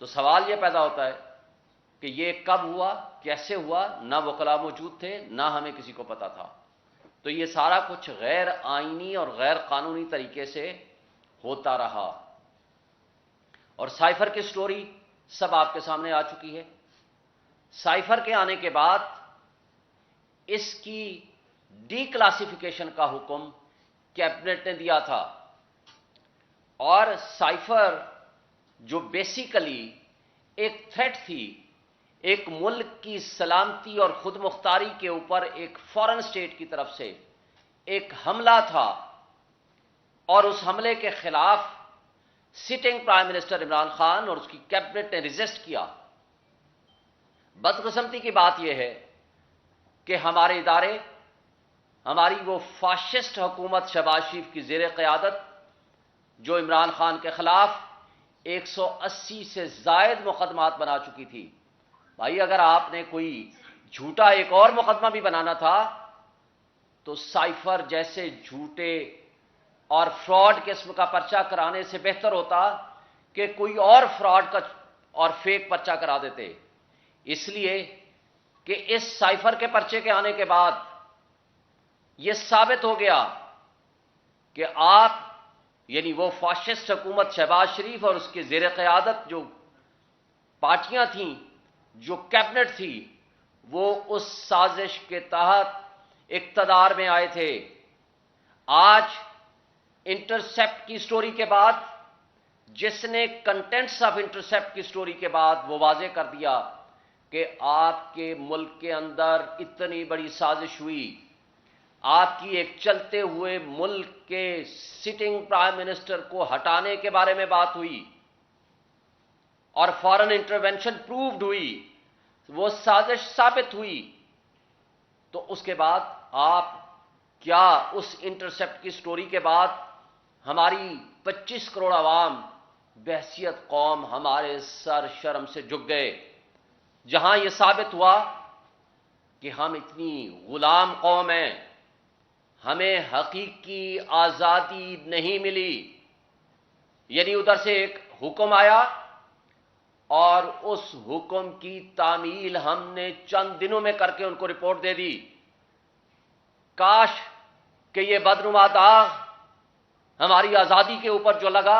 تو سوال یہ پیدا ہوتا ہے کہ یہ کب ہوا، کیسے ہوا؟ نہ وکلاء موجود تھے، نہ ہمیں کسی کو پتا تھا. تو یہ سارا کچھ غیر آئینی اور غیر قانونی طریقے سے ہوتا رہا. اور سائفر کی سٹوری سب آپ کے سامنے آ چکی ہے. سائفر کے آنے کے بعد اس کی ڈی کلاسیفیکیشن کا حکم کیبنٹ نے دیا تھا، اور سائفر جو بیسیکلی ایک تھریٹ تھی، ایک ملک کی سلامتی اور خود مختاری کے اوپر ایک فارن اسٹیٹ کی طرف سے ایک حملہ تھا، اور اس حملے کے خلاف sitting prime minister Imran Khan اور اس کی کیبنٹ نے ریزسٹ کیا. بدقسمتی کی بات یہ ہے کہ ہمارے ادارے، ہماری وہ فاشسٹ حکومت شہباز شریف کی زیر قیادت جو عمران خان کے خلاف 180 سے زائد مقدمات بنا چکی تھی. بھائی اگر آپ نے کوئی جھوٹا ایک اور مقدمہ بھی بنانا تھا تو سائفر جیسے جھوٹے اور فراڈ قسم کا پرچہ کرانے سے بہتر ہوتا کہ کوئی اور فراڈ کا اور فیک پرچہ کرا دیتے. اس لیے کہ اس سائفر کے پرچے کے آنے کے بعد یہ ثابت ہو گیا کہ آپ، یعنی وہ فاشسٹ حکومت شہباز شریف اور اس کے زیر قیادت جو پارٹیاں تھیں، جو کیبنٹ تھی، وہ اس سازش کے تحت اقتدار میں آئے تھے. آج انٹرسیپٹ کی سٹوری کے بعد، جس نے کنٹینٹس آف انٹرسیپٹ کی سٹوری کے بعد وہ واضح کر دیا کہ آپ کے ملک کے اندر اتنی بڑی سازش ہوئی، آپ کی ایک چلتے ہوئے ملک کے سٹنگ پرائم منسٹر کو ہٹانے کے بارے میں بات ہوئی اور فارن انٹرونشن پرووڈ ہوئی، وہ سازش ثابت ہوئی، تو اس کے بعد آپ کیا اس انٹرسیپٹ کی سٹوری کے بعد ہماری 25 کروڑ عوام بحیثیت قوم ہمارے سر شرم سے جھک گئے، جہاں یہ ثابت ہوا کہ ہم اتنی غلام قوم ہیں، ہمیں حقیقی آزادی نہیں ملی. یعنی ادھر سے ایک حکم آیا اور اس حکم کی تعمیل ہم نے چند دنوں میں کر کے ان کو رپورٹ دے دی. کاش کہ یہ بدنما داغ ہماری آزادی کے اوپر جو لگا،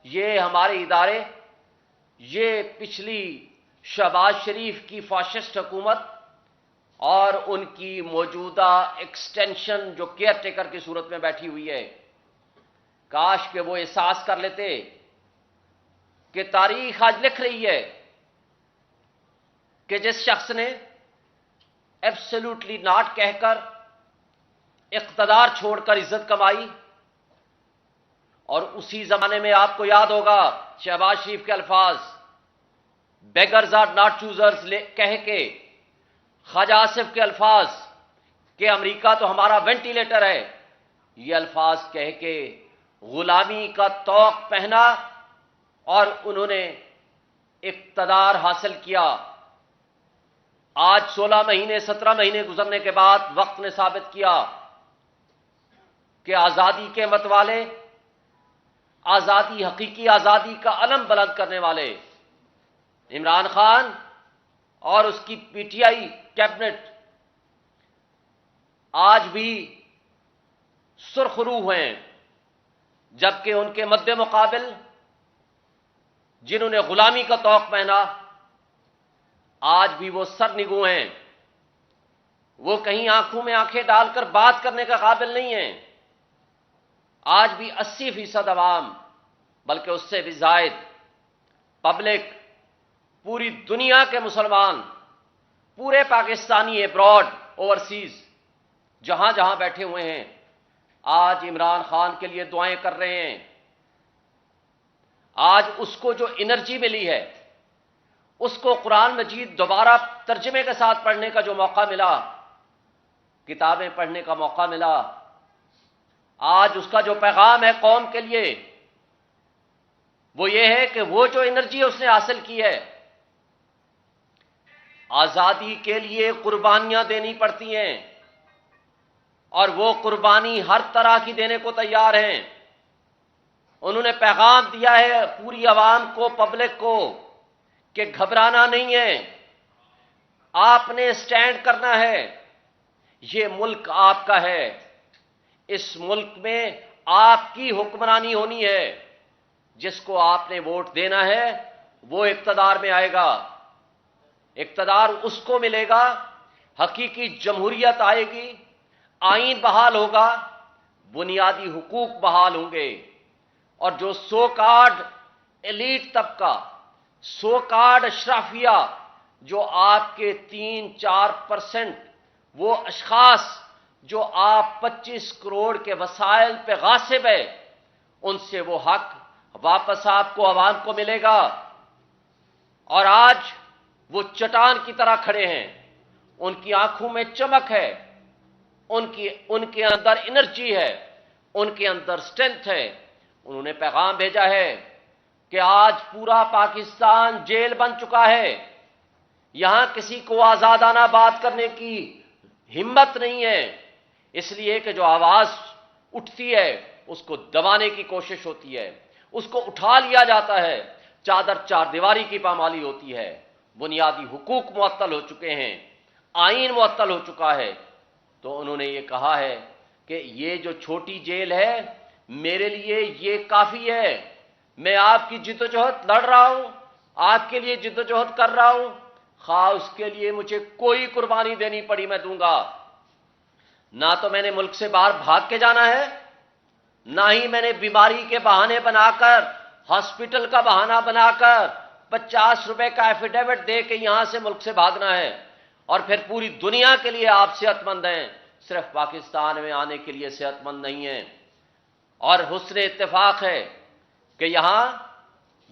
یہ ہمارے ادارے، یہ پچھلی شہباز شریف کی فاشسٹ حکومت اور ان کی موجودہ ایکسٹینشن جو کیئر ٹیکر کی صورت میں بیٹھی ہوئی ہے، کاش کہ وہ احساس کر لیتے کہ تاریخ آج لکھ رہی ہے کہ جس شخص نے ایبسلیوٹلی ناٹ کہہ کر اقتدار چھوڑ کر عزت کمائی، اور اسی زمانے میں آپ کو یاد ہوگا شہباز شریف کے الفاظ بیگرز آر ناٹ چوزرز کہہ کے، خواجہ آصف کے الفاظ کہ امریکہ تو ہمارا وینٹیلیٹر ہے، یہ الفاظ کہہ کے غلامی کا طوق پہنا اور انہوں نے اقتدار حاصل کیا. آج 16 مہینے 17 مہینے گزرنے کے بعد وقت نے ثابت کیا کہ آزادی کے متوالے، آزادی، حقیقی آزادی کا علم بلند کرنے والے عمران خان اور اس کی پی ٹی آئی کیبنٹ آج بھی سرخ روح ہیں، جبکہ ان کے مد مقابل جنہوں نے غلامی کا طوق پہنا آج بھی وہ سرنگوں ہیں. وہ کہیں آنکھوں میں آنکھیں ڈال کر بات کرنے کا قابل نہیں ہیں. آج بھی 80% عوام، بلکہ اس سے بھی زائد پبلک، پوری دنیا کے مسلمان، پورے پاکستانی ایبراڈ، اوورسیز، جہاں جہاں بیٹھے ہوئے ہیں، آج عمران خان کے لیے دعائیں کر رہے ہیں. آج اس کو جو انرجی ملی ہے، اس کو قرآن مجید دوبارہ ترجمے کے ساتھ پڑھنے کا جو موقع ملا، کتابیں پڑھنے کا موقع ملا، آج اس کا جو پیغام ہے قوم کے لیے وہ یہ ہے کہ وہ جو انرجی اس نے حاصل کی ہے، آزادی کے لیے قربانیاں دینی پڑتی ہیں، اور وہ قربانی ہر طرح کی دینے کو تیار ہیں. انہوں نے پیغام دیا ہے پوری عوام کو، پبلک کو، کہ گھبرانا نہیں ہے، آپ نے سٹینڈ کرنا ہے، یہ ملک آپ کا ہے، اس ملک میں آپ کی حکمرانی ہونی ہے، جس کو آپ نے ووٹ دینا ہے وہ اقتدار میں آئے گا، اقتدار اس کو ملے گا، حقیقی جمہوریت آئے گی، آئین بحال ہوگا، بنیادی حقوق بحال ہوں گے، اور جو سو کارڈ ایلیٹ طبقہ، سو کارڈ اشرافیہ، جو آپ کے 3-4% وہ اشخاص جو آپ 25 کروڑ کے وسائل پہ غاصب ہے، ان سے وہ حق واپس آپ کو، عوام کو ملے گا۔ اور آج وہ چٹان کی طرح کھڑے ہیں، ان کی آنکھوں میں چمک ہے، ان کے اندر انرجی ہے، ان کے اندر سٹرینتھ ہے۔ انہوں نے پیغام بھیجا ہے کہ آج پورا پاکستان جیل بن چکا ہے، یہاں کسی کو آزادانہ بات کرنے کی ہمت نہیں ہے، اس لیے کہ جو آواز اٹھتی ہے اس کو دبانے کی کوشش ہوتی ہے، اس کو اٹھا لیا جاتا ہے، چادر چار دیواری کی پامالی ہوتی ہے، بنیادی حقوق معطل ہو چکے ہیں، آئین معطل ہو چکا ہے۔ تو انہوں نے یہ کہا ہے کہ یہ جو چھوٹی جیل ہے میرے لیے یہ کافی ہے، میں آپ کی جدوجہد لڑ رہا ہوں، آپ کے لیے جدوجہد کر رہا ہوں، خواہ اس کے لیے مجھے کوئی قربانی دینی پڑی میں دوں گا۔ نہ تو میں نے ملک سے باہر بھاگ کے جانا ہے، نہ ہی میں نے بیماری کے بہانے بنا کر، ہاسپٹل کا بہانہ بنا کر 50 روپے کا ایفیڈیوٹ دے کے یہاں سے ملک سے بھاگنا ہے، اور پھر پوری دنیا کے لیے آپ صحت مند ہیں، صرف پاکستان میں آنے کے لیے صحت مند نہیں ہیں۔ اور حسن اتفاق ہے کہ یہاں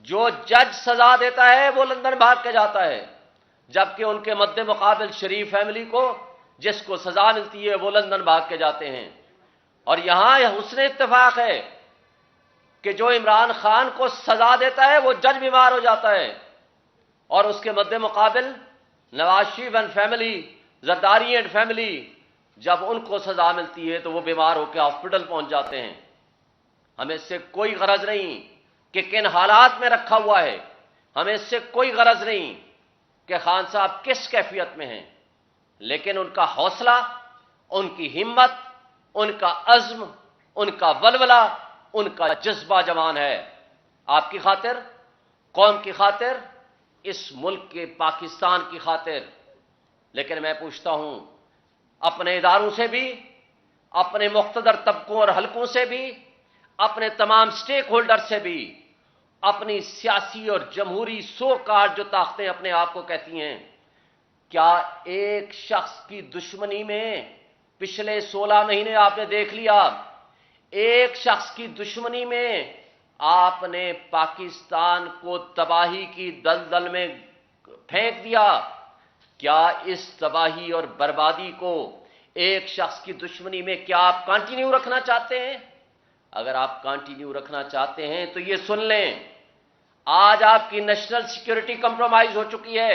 جو جج سزا دیتا ہے وہ لندن بھاگ کے جاتا ہے، جبکہ ان کے مد مقابل شریف فیملی کو جس کو سزا ملتی ہے وہ لندن بھاگ کے جاتے ہیں۔ اور یہاں یہ حسن اتفاق ہے کہ جو عمران خان کو سزا دیتا ہے وہ جج بیمار ہو جاتا ہے، اور اس کے مد مقابل Nawaz Sharif and family, Zardari and family, جب ان کو سزا ملتی ہے تو وہ بیمار ہو کے ہاسپٹل پہنچ جاتے ہیں۔ ہمیں اس سے کوئی غرض نہیں کہ کن حالات میں رکھا ہوا ہے، ہمیں اس سے کوئی غرض نہیں کہ خان صاحب کس کیفیت میں ہیں، لیکن ان کا حوصلہ، ان کی ہمت، ان کا عزم، ان کا ولولہ، ان کا جذبہ جوان ہے، آپ کی خاطر، قوم کی خاطر، اس ملک کے پاکستان کی خاطر۔ لیکن میں پوچھتا ہوں اپنے اداروں سے بھی، اپنے مقتدر طبقوں اور حلقوں سے بھی، اپنے تمام سٹیک ہولڈر سے بھی، اپنی سیاسی اور جمہوری سو کارڈ جو طاقتیں اپنے آپ کو کہتی ہیں، کیا ایک شخص کی دشمنی میں پچھلے 16 مہینے آپ نے دیکھ لیا، ایک شخص کی دشمنی میں آپ نے پاکستان کو تباہی کی دلدل میں پھینک دیا؟ کیا اس تباہی اور بربادی کو ایک شخص کی دشمنی میں کیا آپ کنٹینیو رکھنا چاہتے ہیں؟ اگر آپ کنٹینیو رکھنا چاہتے ہیں تو یہ سن لیں، آج آپ کی نیشنل سیکیورٹی کمپرومائز ہو چکی ہے،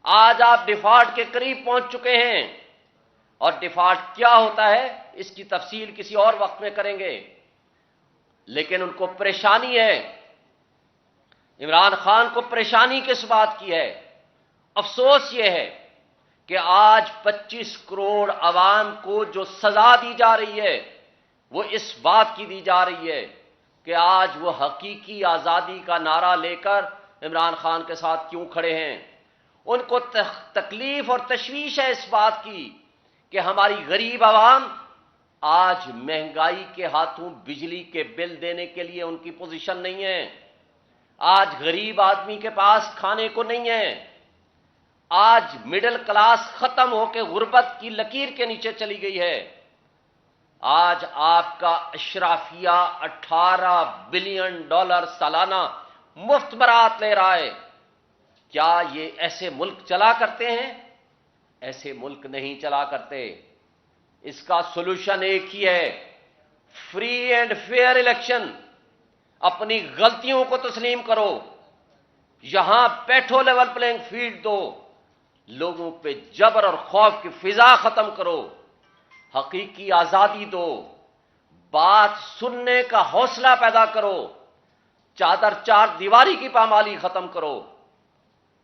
آج آپ ڈیفالٹ کے قریب پہنچ چکے ہیں، اور ڈیفالٹ کیا ہوتا ہے اس کی تفصیل کسی اور وقت میں کریں گے۔ لیکن ان کو پریشانی ہے، عمران خان کو پریشانی کس بات کی ہے؟ افسوس یہ ہے کہ آج 25 کروڑ عوام کو جو سزا دی جا رہی ہے وہ اس بات کی دی جا رہی ہے کہ آج وہ حقیقی آزادی کا نعرہ لے کر عمران خان کے ساتھ کیوں کھڑے ہیں۔ ان کو تکلیف اور تشویش ہے اس بات کی کہ ہماری غریب عوام آج مہنگائی کے ہاتھوں بجلی کے بل دینے کے لیے ان کی پوزیشن نہیں ہے، آج غریب آدمی کے پاس کھانے کو نہیں ہے، آج مڈل کلاس ختم ہو کے غربت کی لکیر کے نیچے چلی گئی ہے، آج آپ کا اشرافیہ $18 بلین سالانہ مفت برات لے رہا ہے۔ کیا یہ ایسے ملک چلا کرتے ہیں؟ ایسے ملک نہیں چلا کرتے۔ اس کا سولوشن ایک ہی ہے، فری اینڈ فیئر الیکشن۔ اپنی غلطیوں کو تسلیم کرو، یہاں بیٹھو، لیول پلینگ فیلڈ دو، لوگوں پہ جبر اور خوف کی فضا ختم کرو، حقیقی آزادی دو، بات سننے کا حوصلہ پیدا کرو، چادر چار دیواری کی پامالی ختم کرو،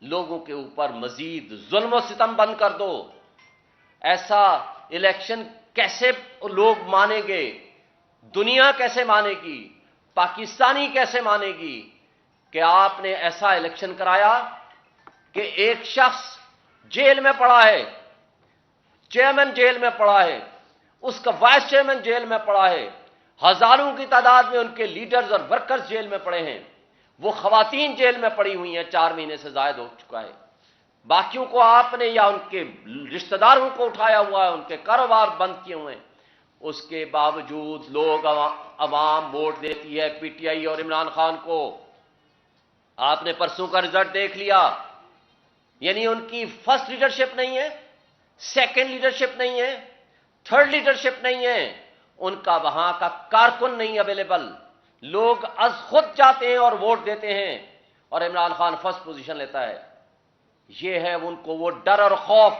لوگوں کے اوپر مزید ظلم و ستم بند کر دو۔ ایسا الیکشن کیسے لوگ مانیں گے؟ دنیا کیسے مانے گی؟ پاکستانی کیسے مانے گی کہ آپ نے ایسا الیکشن کرایا کہ ایک شخص جیل میں پڑا ہے، چیئرمین جیل میں پڑا ہے، اس کا وائس چیئرمین جیل میں پڑا ہے، ہزاروں کی تعداد میں ان کے لیڈرز اور ورکرز جیل میں پڑے ہیں، وہ خواتین جیل میں پڑی ہوئی ہیں، 4 مہینے سے زائد ہو چکا ہے، باقیوں کو آپ نے یا ان کے رشتہ داروں کو اٹھایا ہوا ہے، ان کے کاروبار بند کیے ہوئے ہیں، اس کے باوجود لوگ عوام ووٹ دیتی ہے پی ٹی آئی اور عمران خان کو۔ آپ نے پرسوں کا رزلٹ دیکھ لیا، یعنی ان کی فرسٹ لیڈرشپ نہیں ہے، سیکنڈ لیڈرشپ نہیں ہے، تھرڈ لیڈرشپ نہیں ہے، ان کا وہاں کا کارکن نہیں اویلیبل، لوگ از خود جاتے ہیں اور ووٹ دیتے ہیں اور عمران خان فرسٹ پوزیشن لیتا ہے۔ یہ ہے ان کو وہ ڈر اور خوف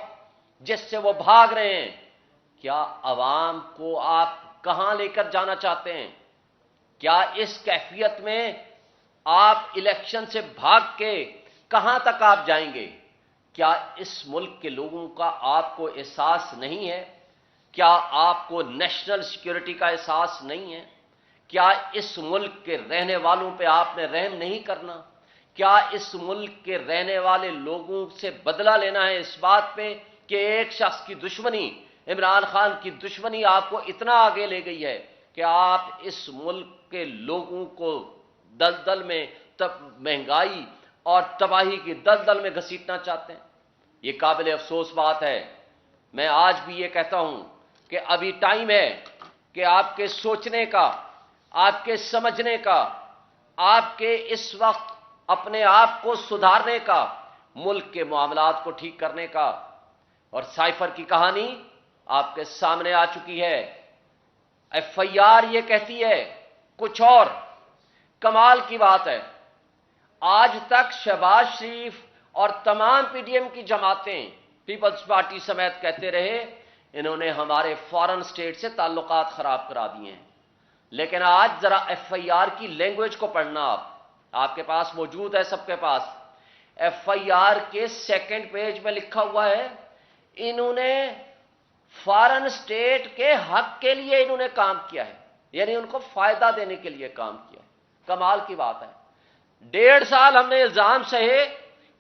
جس سے وہ بھاگ رہے ہیں۔ کیا عوام کو آپ کہاں لے کر جانا چاہتے ہیں؟ کیا اس کیفیت میں آپ الیکشن سے بھاگ کے کہاں تک آپ جائیں گے؟ کیا اس ملک کے لوگوں کا آپ کو احساس نہیں ہے؟ کیا آپ کو نیشنل سیکیورٹی کا احساس نہیں ہے؟ کیا اس ملک کے رہنے والوں پہ آپ نے رحم نہیں کرنا؟ کیا اس ملک کے رہنے والے لوگوں سے بدلہ لینا ہے اس بات پہ کہ ایک شخص کی دشمنی، عمران خان کی دشمنی آپ کو اتنا آگے لے گئی ہے کہ آپ اس ملک کے لوگوں کو دلدل میں مہنگائی اور تباہی کی دلدل میں گھسیٹنا چاہتے ہیں؟ یہ قابل افسوس بات ہے۔ میں آج بھی یہ کہتا ہوں کہ ابھی ٹائم ہے کہ آپ کے سوچنے کا، آپ کے سمجھنے کا، آپ کے اس وقت اپنے آپ کو سدھارنے کا، ملک کے معاملات کو ٹھیک کرنے کا۔ اور سائفر کی کہانی آپ کے سامنے آ چکی ہے۔ ایف آئی آر یہ کہتی ہے کچھ اور۔ کمال کی بات ہے، آج تک شہباز شریف اور تمام پی ڈی ایم کی جماعتیں پیپلز پارٹی سمیت کہتے رہے انہوں نے ہمارے فارن سٹیٹ سے تعلقات خراب کرا دیے ہیں، لیکن آج ذرا ایف آئی آر کی لینگویج کو پڑھنا، آپ کے پاس موجود ہے، سب کے پاس۔ ایف آئی آر کے سیکنڈ پیج میں لکھا ہوا ہے انہوں نے فارن سٹیٹ کے حق کے لیے انہوں نے کام کیا ہے، یعنی ان کو فائدہ دینے کے لیے کام کیا ہے۔ کمال کی بات ہے۔ 1.5 سال ہم نے الزام سہے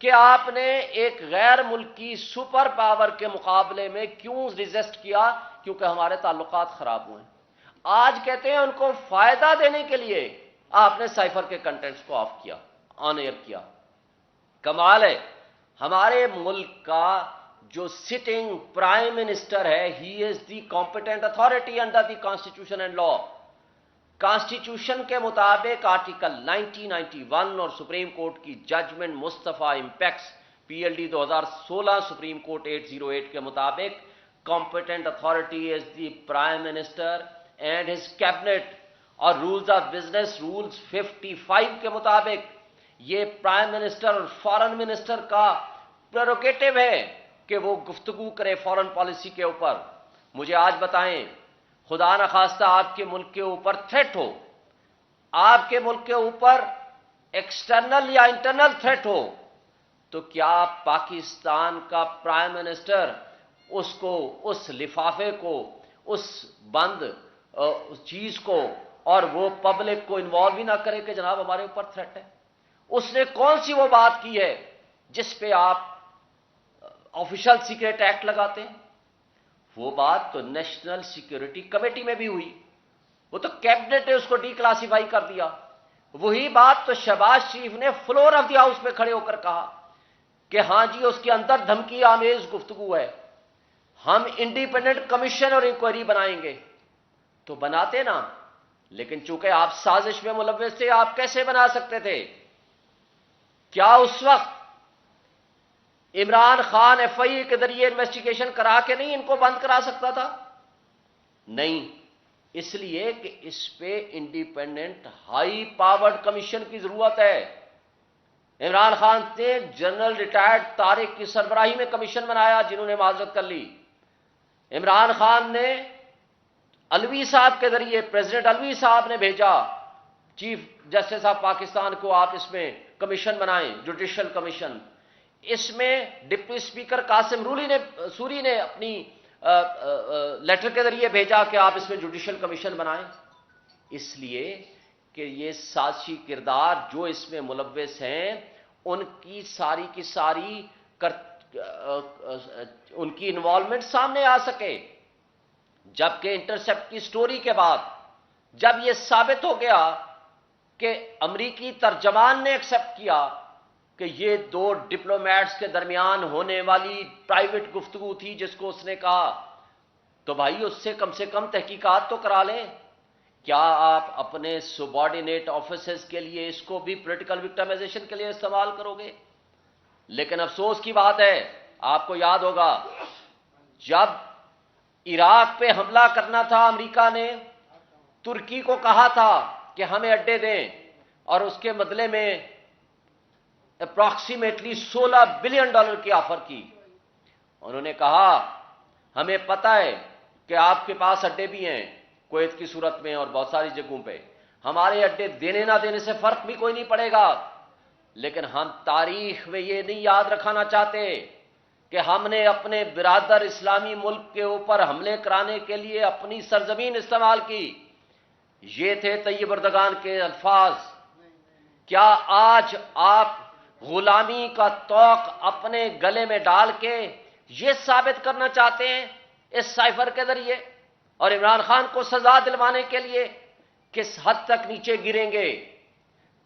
کہ آپ نے ایک غیر ملکی سپر پاور کے مقابلے میں کیوں ریزسٹ کیا؟ کیونکہ ہمارے تعلقات خراب ہوئے ہیں۔ آج کہتے ہیں ان کو فائدہ دینے کے لیے آپ نے سائفر کے کنٹینٹس کو آف کیا، آن ایئر کیا۔ کمال ہے۔ ہمارے ملک کا جو سٹنگ پرائم منسٹر ہے، he is the competent authority under the constitution and law. Constitution کے مطابق آرٹیکل 1991 اور سپریم کورٹ کی judgment Mustafa Impex P L D 2016 supreme court 808 کے مطابق competent authority is the prime minister and his cabinet, اور rules of business rules 55 کے مطابق یہ پرائم منسٹر اور فارن منسٹر کا پریروگیٹو ہے کہ وہ گفتگو کرے فارن پالیسی کے اوپر۔ مجھے آج بتائیں، خدا نخواستہ آپ کے ملک کے اوپر تھریٹ ہو، آپ کے ملک کے اوپر ایکسٹرنل یا انٹرنل تھریٹ ہو، تو کیا پاکستان کا پرائم منسٹر اس کو، اس لفافے کو، اس بند اس چیز کو اور وہ پبلک کو انوالو بھی نہ کرے کہ جناب ہمارے اوپر تھریٹ ہے؟ اس نے کون سی وہ بات کی ہے جس پہ آپ آفیشل سیکریٹ ایکٹ لگاتے ہیں؟ وہ بات تو نیشنل سیکیورٹی کمیٹی میں بھی ہوئی، وہ تو کیبنٹ نے اس کو ڈی کلاسیفائی کر دیا۔ وہی بات تو شہباز شریف نے فلور آف دی ہاؤس پہ کھڑے ہو کر کہا کہ ہاں جی اس کے اندر دھمکی آمیز گفتگو ہے، ہم انڈیپینڈنٹ کمیشن اور انکوائری بنائیں گے۔ تو بناتے نا، لیکن چونکہ آپ سازش میں ملوث تھے، آپ کیسے بنا سکتے تھے؟ کیا اس وقت عمران خان ایف آئی اے کے ذریعے انویسٹیگیشن کرا کے نہیں ان کو بند کرا سکتا تھا؟ نہیں، اس لیے کہ اس پہ انڈیپینڈنٹ ہائی پاورڈ کمیشن کی ضرورت ہے۔ عمران خان نے جنرل ریٹائرڈ طارق کی سربراہی میں کمیشن بنایا جنہوں نے معذرت کر لی۔ عمران خان نے الوی صاحب کے ذریعے پریزیڈنٹ الوی صاحب نے بھیجا چیف جسٹس آف پاکستان کو، آپ اس میں کمیشن بنائیں، جوڈیشل کمیشن. اس میں ڈپٹی اسپیکر قاسم سوری نے اپنی لیٹر کے ذریعے بھیجا کہ آپ اس میں جوڈیشل کمیشن بنائیں، اس لیے کہ یہ سازشی کردار جو اس میں ملوث ہیں ان کی ساری کی ساری ان کی انوالومنٹ سامنے آ سکے. جبکہ انٹرسیپٹ کی سٹوری کے بعد جب یہ ثابت ہو گیا کہ امریکی ترجمان نے ایکسپٹ کیا کہ یہ دو ڈپلومیٹس کے درمیان ہونے والی پرائیویٹ گفتگو تھی جس کو اس نے کہا، تو بھائی اس سے کم تحقیقات تو کرا لیں. کیا آپ اپنے سبارڈینیٹ آفیسرز کے لیے اس کو بھی پولیٹیکل وکٹمائزیشن کے لیے استعمال کرو گے؟ لیکن افسوس کی بات ہے، آپ کو یاد ہوگا جب عراق پہ حملہ کرنا تھا، امریکہ نے ترکی کو کہا تھا کہ ہمیں اڈے دیں، اور اس کے بدلے میں اپراکسیمیٹلی $16 بلین کی آفر کی. انہوں نے کہا ہمیں پتہ ہے کہ آپ کے پاس اڈے بھی ہیں کویت کی صورت میں اور بہت ساری جگہوں پہ، ہمارے اڈے دینے نہ دینے سے فرق بھی کوئی نہیں پڑے گا، لیکن ہم تاریخ میں یہ نہیں یاد رکھانا چاہتے کہ ہم نے اپنے برادر اسلامی ملک کے اوپر حملے کرانے کے لیے اپنی سرزمین استعمال کی. یہ تھے طیب اردگان کے الفاظ. کیا آج آپ غلامی کا طوق اپنے گلے میں ڈال کے یہ ثابت کرنا چاہتے ہیں اس سائفر کے ذریعے اور عمران خان کو سزا دلوانے کے لیے کس حد تک نیچے گریں گے؟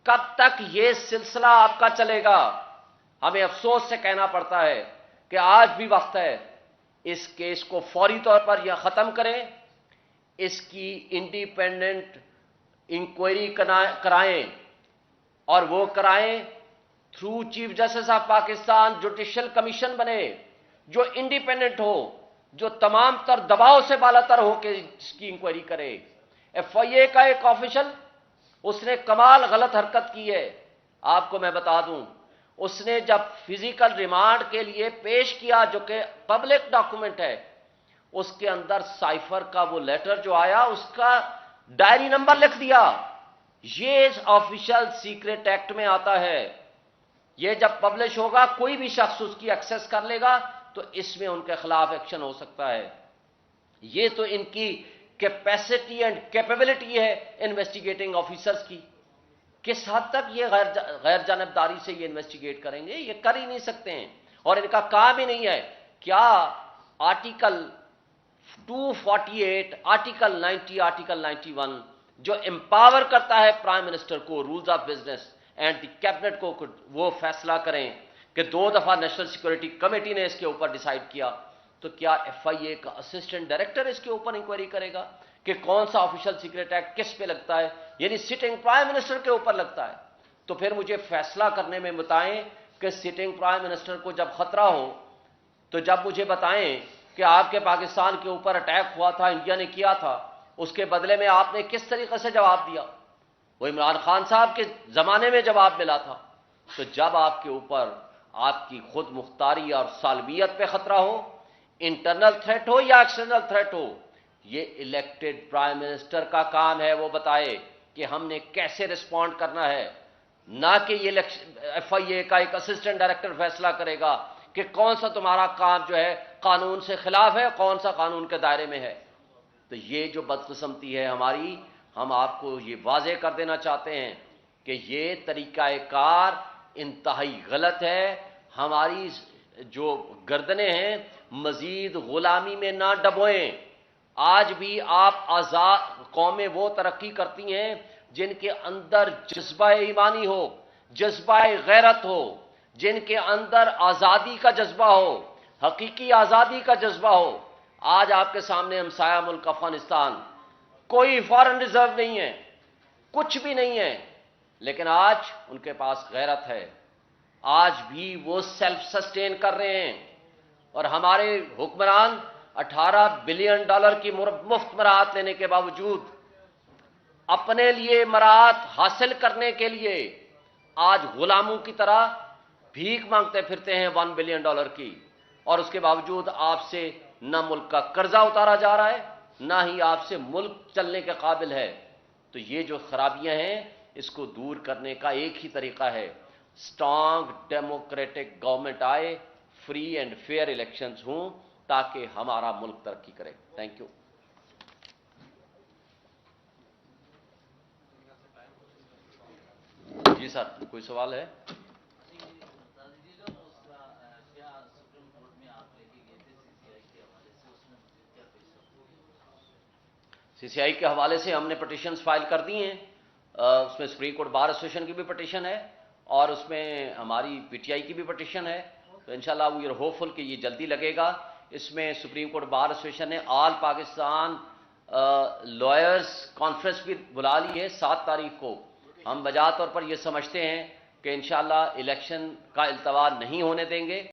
کب تک یہ سلسلہ آپ کا چلے گا؟ ہمیں افسوس سے کہنا پڑتا ہے کہ آج بھی وقت ہے اس کیس کو فوری طور پر یہ ختم کریں، اس کی انڈیپینڈنٹ انکوائری کرائیں، اور وہ کرائیں through chief justice of Pakistan. Judicial commission بنے جو انڈیپینڈنٹ ہو، جو تمام تر دباؤ سے بالا تر ہو کے اس کی انکوائری کرے. FIA کا ایک آفیشل، اس نے کمال غلط حرکت کی ہے. آپ کو میں بتا دوں، اس نے جب فزیکل ریمانڈ کے لیے پیش کیا جو کہ پبلک ڈاکومنٹ ہے، اس کے اندر سائفر کا وہ لیٹر جو آیا اس کا ڈائری نمبر لکھ دیا. یہ آفیشل سیکریٹ ایکٹ میں آتا ہے. یہ جب پبلش ہوگا کوئی بھی شخص اس کی ایکسس کر لے گا تو اس میں ان کے خلاف ایکشن ہو سکتا ہے. یہ تو ان کی کیپیسٹی اینڈ کیپیبلٹی ہے انویسٹیگیٹنگ آفیسرز کی. کس حد تک یہ غیر جانبداری سے یہ انویسٹیگیٹ کریں گے؟ یہ کر ہی نہیں سکتے ہیں، اور ان کا کام ہی نہیں ہے. کیا آرٹیکل 248، آرٹیکل 90، آرٹیکل 91 جو امپاور کرتا ہے پرائم منسٹر کو، rules of business and the cabinet کو، وہ فیصلہ کریں کہ 2 دفعہ نیشنل سیکورٹی کمیٹی نے اس کے اوپر ڈیسائیڈ کیا، تو کیا FIA کا اسسٹنٹ ڈائریکٹر اس کے اوپر انکوائری کرے گا کہ کون سا آفیشل سیکریٹ ایکٹ کس پہ لگتا ہے؟ یعنی سٹنگ پرائم منسٹر کے اوپر لگتا ہے. تو پھر مجھے فیصلہ کرنے میں بتائیں کہ سٹنگ پرائم منسٹر کو جب خطرہ ہو تو جب مجھے بتائیں کہ آپ کے پاکستان کے اوپر اٹیک ہوا تھا، انڈیا نے کیا تھا، اس کے بدلے میں آپ نے کس طریقے سے جواب دیا؟ وہ عمران خان صاحب کے زمانے میں جواب ملا تھا. تو جب آپ کے اوپر آپ کی خود مختاری اور سالمیت پہ خطرہ ہو، انٹرنل تھریٹ ہو یا ایکسٹرنل تھریٹ ہو، یہ الیکٹڈ پرائم منسٹر کا کام ہے وہ بتائے کہ ہم نے کیسے رسپونڈ کرنا ہے، نہ کہ یہ FIA کا ایک اسسٹنٹ ڈائریکٹر فیصلہ کرے گا کہ کون سا تمہارا کام جو ہے قانون سے خلاف ہے، کون سا قانون کے دائرے میں ہے. تو یہ جو بدقسمتی ہے ہماری، ہم آپ کو یہ واضح کر دینا چاہتے ہیں کہ یہ طریقہ کار انتہائی غلط ہے. ہماری جو گردنیں ہیں مزید غلامی میں نہ ڈبوئیں. آج بھی آپ آزاد قومیں وہ ترقی کرتی ہیں جن کے اندر جذبہ ایمانی ہو، جذبہ غیرت ہو، جن کے اندر آزادی کا جذبہ ہو، حقیقی آزادی کا جذبہ ہو. آج آپ کے سامنے ہمسایہ ملک افغانستان، کوئی فارن ریزرو نہیں ہے، کچھ بھی نہیں ہے، لیکن آج ان کے پاس غیرت ہے. آج بھی وہ سیلف سسٹین کر رہے ہیں، اور ہمارے حکمران $18 بلین کی مفت مراعات لینے کے باوجود اپنے لیے مراعات حاصل کرنے کے لیے آج غلاموں کی طرح بھیک مانگتے پھرتے ہیں $1 بلین کی، اور اس کے باوجود آپ سے نہ ملک کا قرضہ اتارا جا رہا ہے، نہ ہی آپ سے ملک چلنے کے قابل ہے. تو یہ جو خرابیاں ہیں اس کو دور کرنے کا ایک ہی طریقہ ہے, اسٹرانگ ڈیموکریٹک گورنمنٹ آئے, فری اینڈ فیئر الیکشنز ہوں تاکہ ہمارا ملک ترقی کرے. Thank you. جی سر, کوئی سوال ہے؟ سی سی آئی کے حوالے سے ہم نے پٹیشنز فائل کر دی ہیں. اس میں سپریم کورٹ بار ایسوسیشن کی بھی پٹیشن ہے اور اس میں ہماری پی ٹی آئی کی بھی پٹیشن ہے. تو انشاءاللہ وی آر ہوپ فل کہ یہ جلدی لگے گا. اس میں سپریم کورٹ بار ایسوسیشن نے آل پاکستان لائرز کانفرنس بھی بلا لی ہے 7 تاریخ کو. ہم بجا طور پر یہ سمجھتے ہیں کہ انشاءاللہ الیکشن کا التوا نہیں ہونے دیں گے.